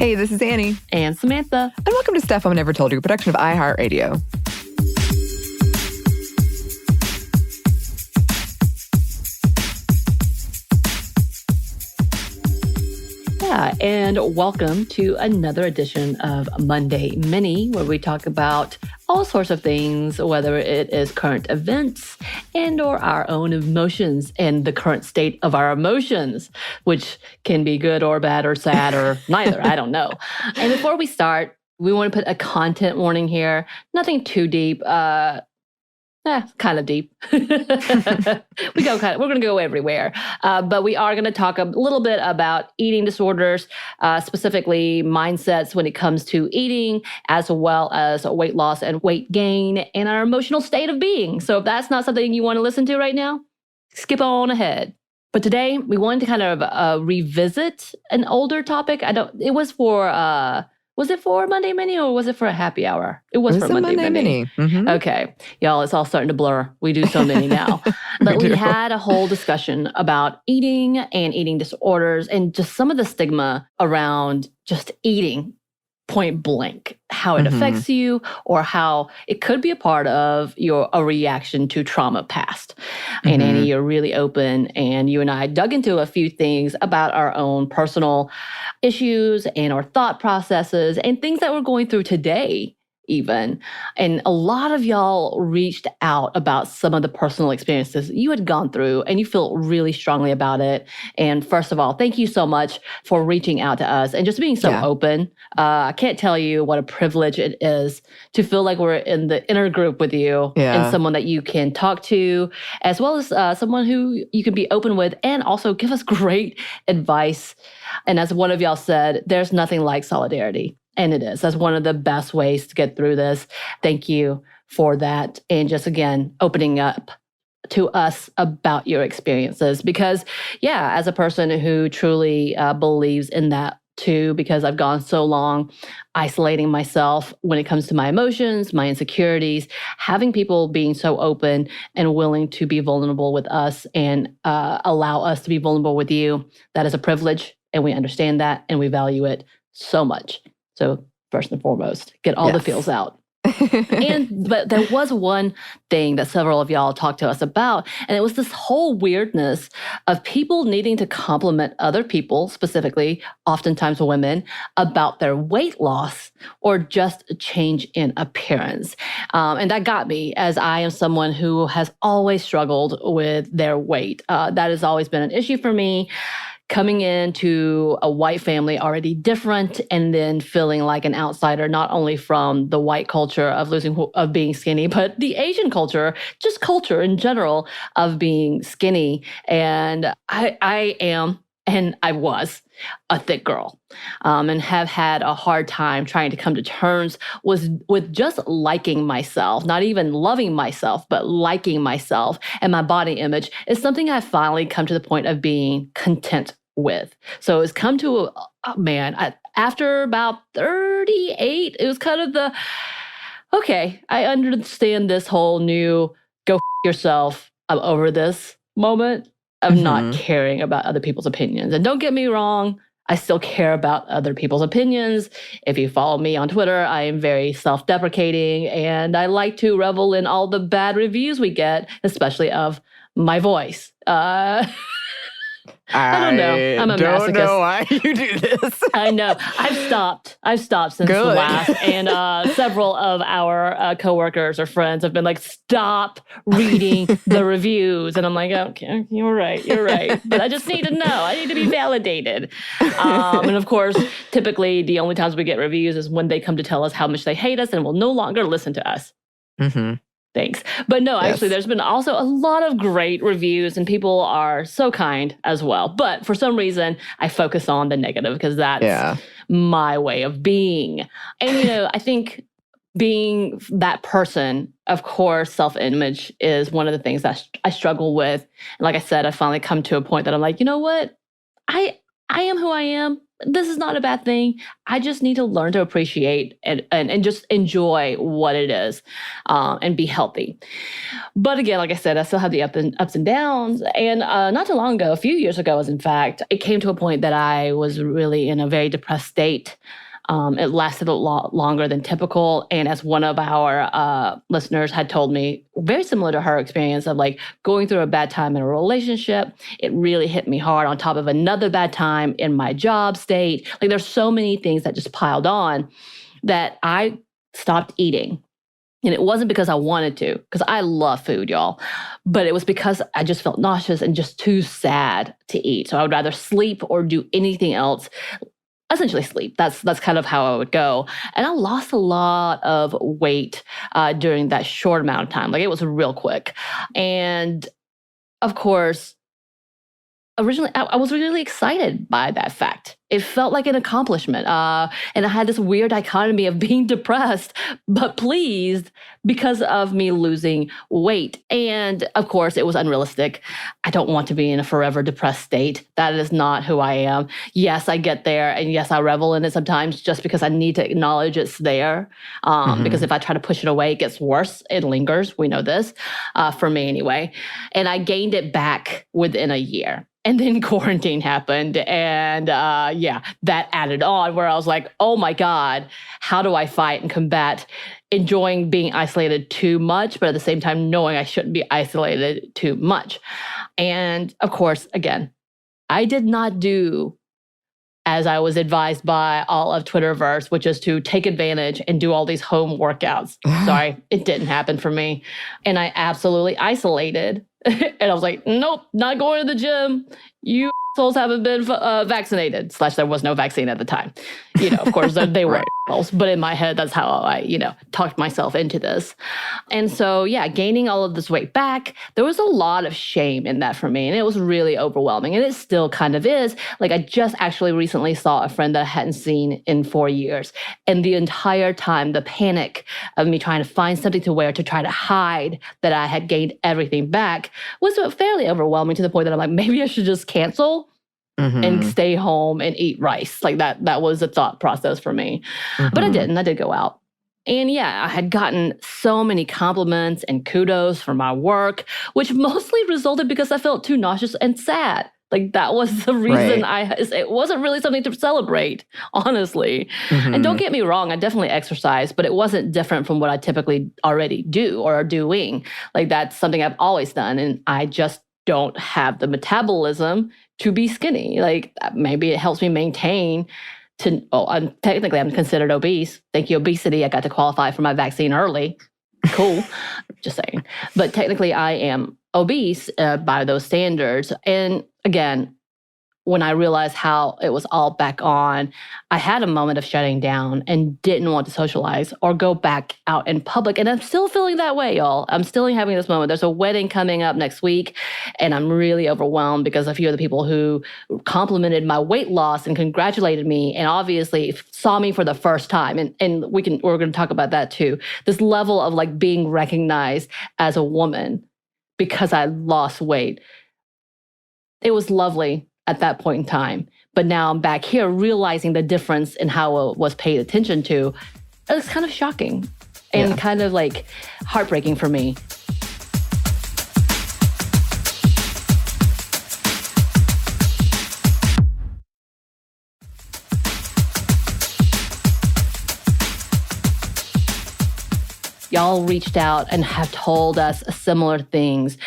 Hey, this is Anney and Samantha. And welcome to Stuff I Never Told You, a production of iHeartRadio. Yeah, and welcome to another edition of Monday Mini, where we talk about all sorts of things, whether it is current events and or our own emotions and the current state of our emotions, which can be good or bad or sad or neither. I don't know. And before we start, we want to put a content warning here. Nothing too deep. Kind of deep. We're going to go everywhere. But we are going to talk a little bit about eating disorders, specifically mindsets when it comes to eating, as well as weight loss and weight gain and our emotional state of being. So if that's not something you want to listen to right now, skip on ahead. But today we wanted to kind of revisit an older topic. Was it for Monday Mini or was it for a happy hour? It was for Monday Mini. Mm-hmm. Okay. Y'all, it's all starting to blur. We do so many now. But we had a whole discussion about eating and eating disorders and just some of the stigma around just eating point blank, how it affects you or how it could be a part of a reaction to trauma past. And Anney, you're really open, and you and I dug into a few things about our own personal issues and our thought processes and things that we're going through today even. And a lot of y'all reached out about some of the personal experiences you had gone through, and you feel really strongly about it. And first of all, thank you so much for reaching out to us and just being so open. I can't tell you what a privilege it is to feel like we're in the inner group with you and someone that you can talk to, as well as someone who you can be open with and also give us great advice. And as one of y'all said, there's nothing like solidarity. And it is. That's one of the best ways to get through this. Thank you for that. And just, again, opening up to us about your experiences. Because, as a person who truly believes in that too, because I've gone so long isolating myself when it comes to my emotions, my insecurities, having people being so open and willing to be vulnerable with us and allow us to be vulnerable with you, that is a privilege. And we understand that and we value it so much. So first and foremost, get all the feels out. But there was one thing that several of y'all talked to us about, and it was this whole weirdness of people needing to compliment other people, specifically, oftentimes women, about their weight loss or just a change in appearance. And that got me, as I am someone who has always struggled with their weight. That has always been an issue for me. Coming into a white family already different, and then feeling like an outsider, not only from the white culture of being skinny, but the Asian culture, just culture in general of being skinny. And I am, and I was a thick girl, and have had a hard time trying to come to terms with just liking myself, not even loving myself, but liking myself. And my body image is something I've finally come to the point of being content with. So it's come to, after about 38, it was kind of okay, I understand this whole new go yourself, I'm over this moment of not caring about other people's opinions. And don't get me wrong, I still care about other people's opinions. If you follow me on Twitter, I am very self-deprecating, and I like to revel in all the bad reviews we get, especially of my voice. I don't know. I'm a masochist. I don't know why you do this. I know. I've stopped since the last. And several of our coworkers or friends have been like, stop reading the reviews. And I'm like, okay, you're right. But I just need to know. I need to be validated. And of course, typically the only times we get reviews is when they come to tell us how much they hate us and will no longer listen to us. Thanks. But no, actually, there's been also a lot of great reviews, and people are so kind as well. But for some reason, I focus on the negative because that's my way of being. And, I think being that person, of course, self-image is one of the things that I struggle with. And like I said, I finally come to a point that I'm like, you know what? I am who I am. This is not a bad thing. I just need to learn to appreciate and just enjoy what it is and be healthy. But again, like I said, I still have the ups and downs. And not too long ago, a few years ago, as in fact, it came to a point that I was really in a very depressed state. It lasted a lot longer than typical. And as one of our listeners had told me, very similar to her experience of like going through a bad time in a relationship, it really hit me hard on top of another bad time in my job state. Like there's so many things that just piled on that I stopped eating. And it wasn't because I wanted to, because I love food, y'all. But it was because I just felt nauseous and just too sad to eat. So I would rather sleep or do anything else. Essentially sleep. That's kind of how I would go. And I lost a lot of weight during that short amount of time. Like it was real quick. And of course, originally I was really excited by that fact. It felt like an accomplishment. And I had this weird dichotomy of being depressed, but pleased because of me losing weight. And of course, it was unrealistic. I don't want to be in a forever depressed state. That is not who I am. Yes, I get there. And yes, I revel in it sometimes just because I need to acknowledge it's there. Because if I try to push it away, it gets worse. It lingers. We know this, for me anyway. And I gained it back within a year. And then quarantine happened. And that added on where I was like, oh my God, how do I fight and combat enjoying being isolated too much, but at the same time knowing I shouldn't be isolated too much? And of course, again, I did not do as I was advised by all of Twitterverse, which is to take advantage and do all these home workouts. Sorry, it didn't happen for me. And I absolutely isolated. And I was like, nope, not going to the gym. You assholes haven't been vaccinated. / there was no vaccine at the time. Of course, they were assholes. But in my head, that's how I, talked myself into this. And so, gaining all of this weight back, there was a lot of shame in that for me. And it was really overwhelming. And it still kind of is. Like I just actually recently saw a friend that I hadn't seen in 4 years. And the entire time, the panic of me trying to find something to wear to try to hide that I had gained everything back was fairly overwhelming to the point that I'm like, maybe I should just cancel and stay home and eat rice. Like that was a thought process for me. But I didn't. I did go out. And I had gotten so many compliments and kudos for my work, which mostly resulted because I felt too nauseous and sad. Like that was the reason it wasn't really something to celebrate, honestly. And don't get me wrong, I definitely exercise, but it wasn't different from what I typically already do or are doing. Like that's something I've always done. And I just don't have the metabolism to be skinny. Like maybe it helps me maintain I'm considered obese. Thank you, obesity. I got to qualify for my vaccine early. Cool. Just saying. But technically I am obese by those standards. And again, when I realized how it was all back on, I had a moment of shutting down and didn't want to socialize or go back out in public. And I'm still feeling that way, y'all. I'm still having this moment. There's a wedding coming up next week, and I'm really overwhelmed because a few of the people who complimented my weight loss and congratulated me and obviously saw me for the first time. And we're going to talk about that too. This level of like being recognized as a woman because I lost weight. It was lovely at that point in time. But now I'm back here realizing the difference in how it was paid attention to. It's kind of shocking and kind of like heartbreaking for me. Y'all reached out and have told us similar things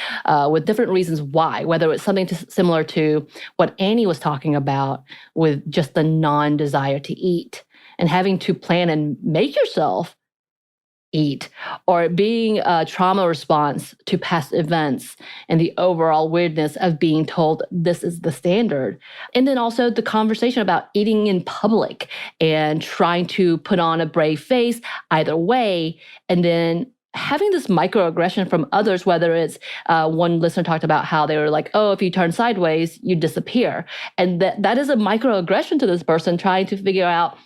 with different reasons why, whether it's something similar to what Anney was talking about with just the non-desire to eat and having to plan and make yourself eat, or being a trauma response to past events and the overall weirdness of being told this is the standard. And then also the conversation about eating in public and trying to put on a brave face either way, and then having this microaggression from others, whether it's one listener talked about how they were like, oh, if you turn sideways, you disappear. And that is a microaggression to this person trying to figure out,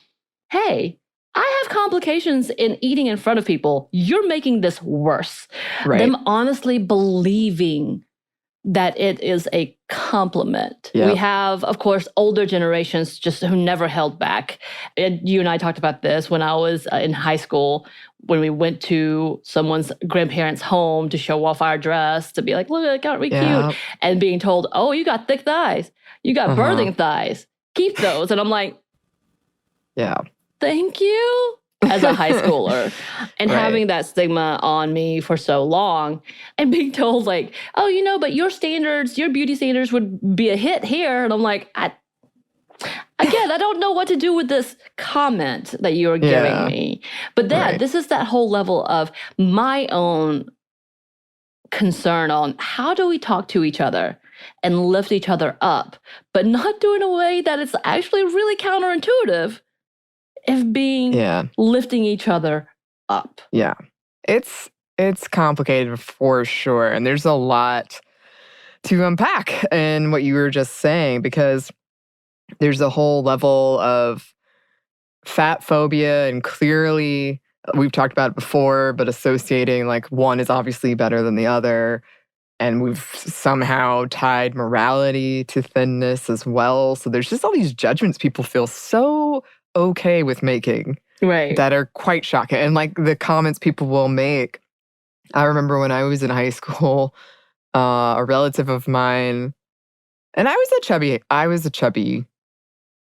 hey, I have complications in eating in front of people. You're making this worse. Right. Them honestly believing that it is a compliment. Yep. We have, of course, older generations just who never held back. And you and I talked about this when I was in high school, when we went to someone's grandparents' home to show off our dress, to be like, look, aren't we cute? And being told, oh, you got thick thighs. You got birthing thighs. Keep those. And I'm like, yeah, thank you, as a high schooler. And having that stigma on me for so long and being told like, oh, but your standards, your beauty standards would be a hit here. And I'm like, again, I don't know what to do with this comment that you're giving me. But this is that whole level of my own concern on how do we talk to each other and lift each other up, but not do it in a way that it's actually really counterintuitive of being lifting each other up. Yeah. It's complicated for sure. And there's a lot to unpack in what you were just saying, because there's a whole level of fat phobia, and clearly we've talked about it before, but associating like one is obviously better than the other. And we've somehow tied morality to thinness as well. So there's just all these judgments people feel so okay with making that are quite shocking. And like the comments people will make. I remember when I was in high school, a relative of mine, and I was a chubby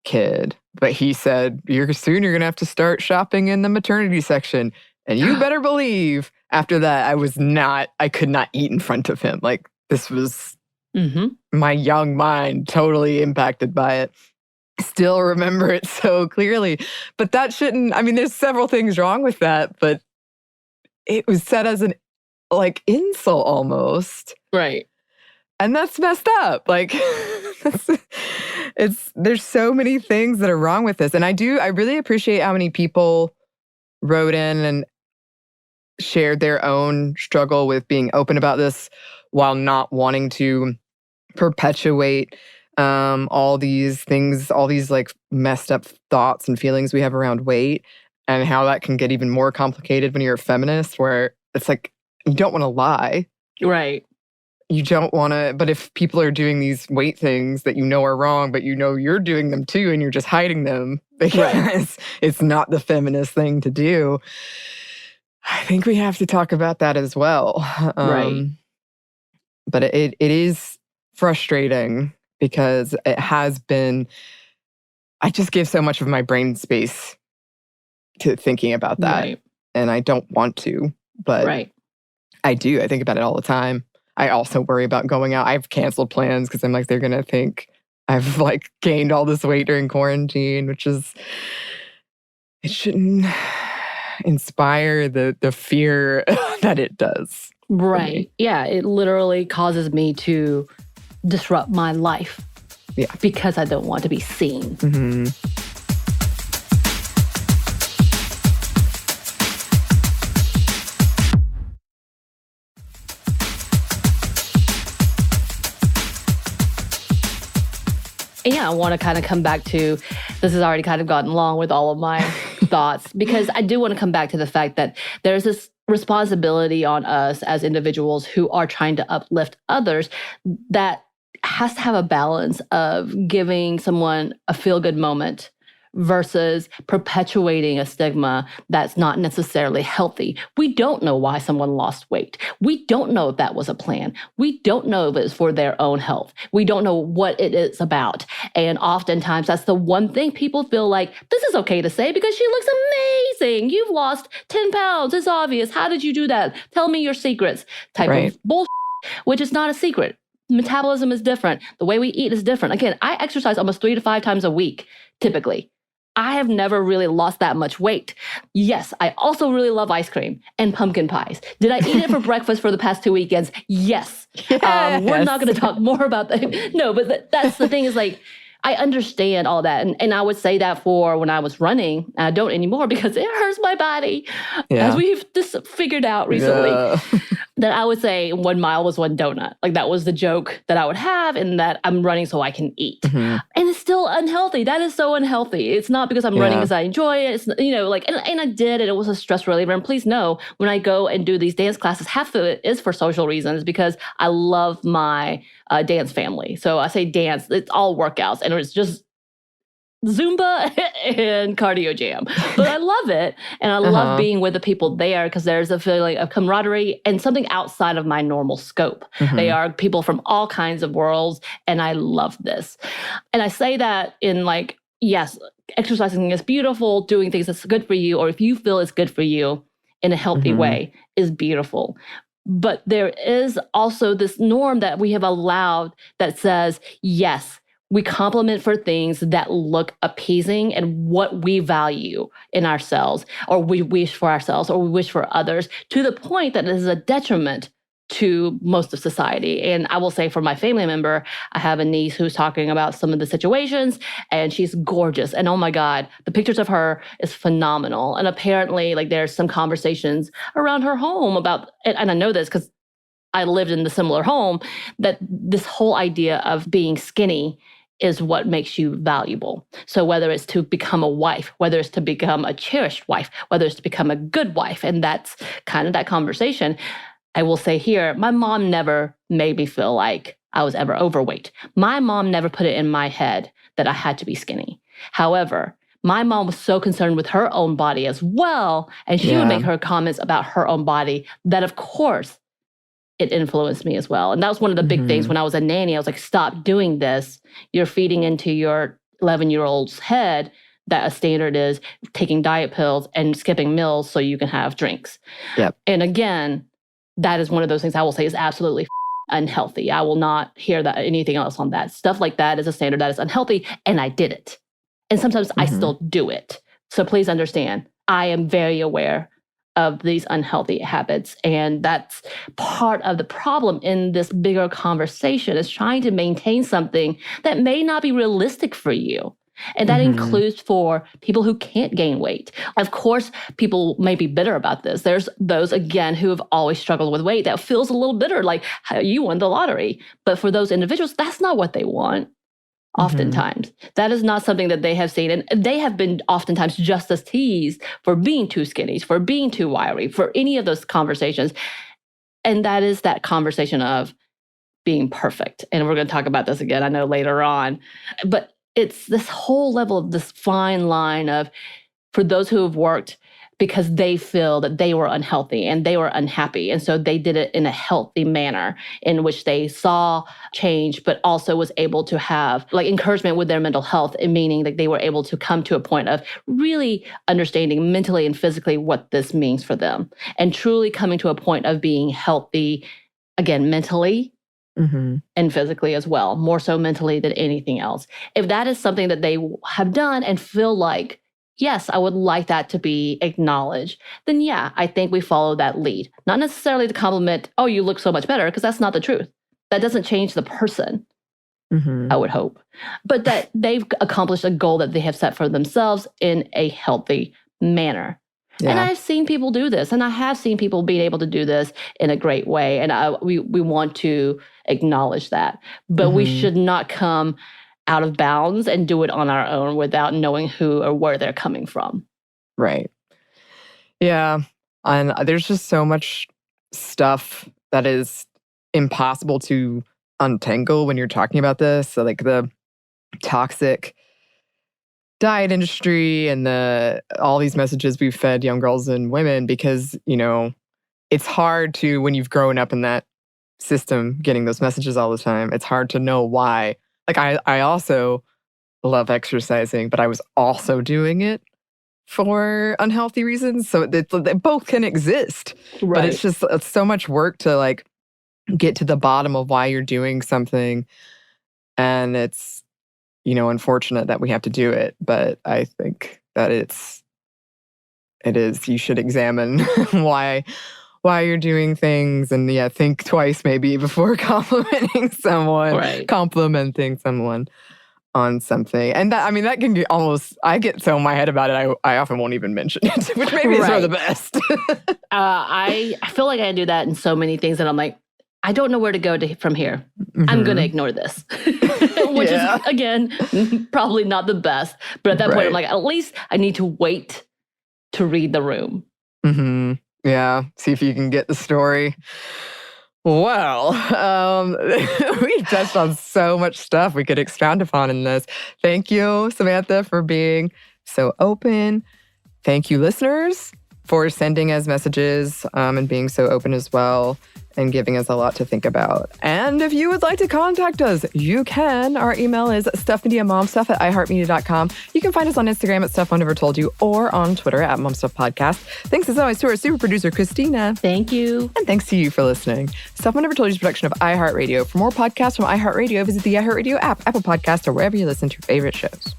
kid, but he said, soon you're going to have to start shopping in the maternity section. And you better believe after that, I could not eat in front of him. Like this was my young mind totally impacted by it. Still remember it so clearly. But that shouldn't, there's several things wrong with that, but it was said as an insult almost. Right. And that's messed up. Like there's so many things that are wrong with this. And I really appreciate how many people wrote in and shared their own struggle with being open about this while not wanting to perpetuate all these things, all these like messed up thoughts and feelings we have around weight, and how that can get even more complicated when you're a feminist, where it's like, you don't want to lie. Right. You don't want to, but if people are doing these weight things that you know are wrong, but you know you're doing them too, and you're just hiding them because it's not the feminist thing to do, I think we have to talk about that as well. But it is frustrating because it has been, I just give so much of my brain space to thinking about that. Right. And I don't want to, but I do. I think about it all the time. I also worry about going out. I've canceled plans because I'm like, they're going to think I've like gained all this weight during quarantine, which is, it shouldn't inspire the fear that it does. Right. Yeah. It literally causes me to disrupt my life. Yeah. Because I don't want to be seen. Mm-hmm. Yeah, I want to kind of come back to, this has already kind of gotten long with all of my thoughts, because I do want to come back to the fact that there's this responsibility on us as individuals who are trying to uplift others that has to have a balance of giving someone a feel-good moment versus perpetuating a stigma that's not necessarily healthy. We don't know why someone lost weight. We don't know if that was a plan. We don't know if it's for their own health. We don't know what it is about. And oftentimes that's the one thing people feel like, this is okay to say because she looks amazing. You've lost 10 pounds. It's obvious. How did you do that? Tell me your secrets type of bullshit, which is not a secret. Metabolism is different. The way we eat is different. Again, I exercise almost 3 to 5 times a week, typically. I have never really lost that much weight. Yes, I also really love ice cream and pumpkin pies. Did I eat it for breakfast for the past 2 weekends? Yes. We're not going to talk more about that. No, but that's the thing is like, I understand all that. And I would say that for when I was running. I don't anymore because it hurts my body, as we've just figured out recently. that I would say 1 mile was 1 donut. Like that was the joke that I would have, and that I'm running so I can eat. Mm-hmm. And it's still unhealthy. That is so unhealthy. It's not because I'm running because I enjoy it. It's, and I did, and it was a stress reliever. And please know, when I go and do these dance classes, half of it is for social reasons because I love my dance family. So I say dance, it's all workouts, and it's just Zumba and cardio jam. But I love it. And I love being with the people there because there's a feeling of camaraderie and something outside of my normal scope. Mm-hmm. They are people from all kinds of worlds. And I love this. And I say that in like, yes, exercising is beautiful, doing things that's good for you, or if you feel it's good for you in a healthy way is beautiful. But there is also this norm that we have allowed that says, yes, we compliment for things that look appeasing and what we value in ourselves, or we wish for ourselves, or we wish for others, to the point that it is a detriment to most of society. And I will say, for my family member, I have a niece who's talking about some of the situations, and she's gorgeous. And oh my God, the pictures of her is phenomenal. And apparently, like, there's some conversations around her home about, and I know this because I lived in the similar home, that this whole idea of being skinny is what makes you valuable. So whether it's to become a wife, whether it's to become a cherished wife, whether it's to become a good wife, and that's kind of that conversation. I will say here, my mom never made me feel like I was ever overweight. My mom never put it in my head that I had to be skinny. However, my mom was so concerned with her own body as well, and she would make her comments about her own body that, of course, it influenced me as well. And that was one of the big things when I was a nanny. I was like, stop doing this. You're feeding into your 11-year-old's head that a standard is taking diet pills and skipping meals so you can have drinks. Yep. And again, that is one of those things I will say is absolutely unhealthy. I will not hear that anything else on that. Stuff like that is a standard that is unhealthy, and I did it. And sometimes I still do it. So please understand, I am very aware of these unhealthy habits. And that's part of the problem in this bigger conversation, is trying to maintain something that may not be realistic for you. And that includes for people who can't gain weight. Of course, people may be bitter about this. There's those, again, who have always struggled with weight that feels a little bitter, like you won the lottery. But for those individuals, that's not what they want. Oftentimes, that is not something that they have seen. And they have been oftentimes just as teased for being too skinny, for being too wiry, for any of those conversations. And that is that conversation of being perfect. And we're going to talk about this again, I know, later on. But it's this whole level of this fine line of, for those who have worked because they feel that they were unhealthy and they were unhappy. And so they did it in a healthy manner in which they saw change, but also was able to have like encouragement with their mental health, meaning that they were able to come to a point of really understanding mentally and physically what this means for them, and truly coming to a point of being healthy, again, mentally and physically as well, more so mentally than anything else. If that is something that they have done and feel like, yes, I would like that to be acknowledged, then yeah, I think we follow that lead. Not necessarily to compliment, oh, you look so much better, because that's not the truth. That doesn't change the person, I would hope. But that they've accomplished a goal that they have set for themselves in a healthy manner. Yeah. And I've seen people do this, and I have seen people being able to do this in a great way. And we want to acknowledge that. But we should not come out of bounds and do it on our own without knowing who or where they're coming from. Right. Yeah. And there's just so much stuff that is impossible to untangle when you're talking about this. So like the toxic diet industry and all these messages we've fed young girls and women, because, it's hard to, when you've grown up in that system, getting those messages all the time, it's hard to know why. Like I also love exercising, but I was also doing it for unhealthy reasons. So they both can exist, but it's so much work to like get to the bottom of why you're doing something. And it's, unfortunate that we have to do it, but I think that it is, you should examine why you're doing things, and think twice maybe before complimenting someone. on something. And that, I mean, that can get almost, I get so in my head about it, I often won't even mention it, which maybe is for the best. I feel like I do that in so many things that I'm like, I don't know where to go from here. I'm going to ignore this, which is, again, probably not the best. But at that point, I'm like, at least I need to wait to read the room. Yeah, see if you can get the story. Well, we touched on so much stuff we could expound upon in this. Thank you, Samantha, for being so open. Thank you, listeners, for sending us messages and being so open as well and giving us a lot to think about. And if you would like to contact us, you can. Our email is stuffmediamomstuff@iheartmedia.com. You can find us on Instagram at Stuff Mom Never Told You or on Twitter at MomStuffPodcast. Thanks as always to our super producer, Christina. Thank you. And thanks to you for listening. Stuff Mom Never Told You is a production of iHeartRadio. For more podcasts from iHeartRadio, visit the iHeartRadio app, Apple Podcasts, or wherever you listen to your favorite shows.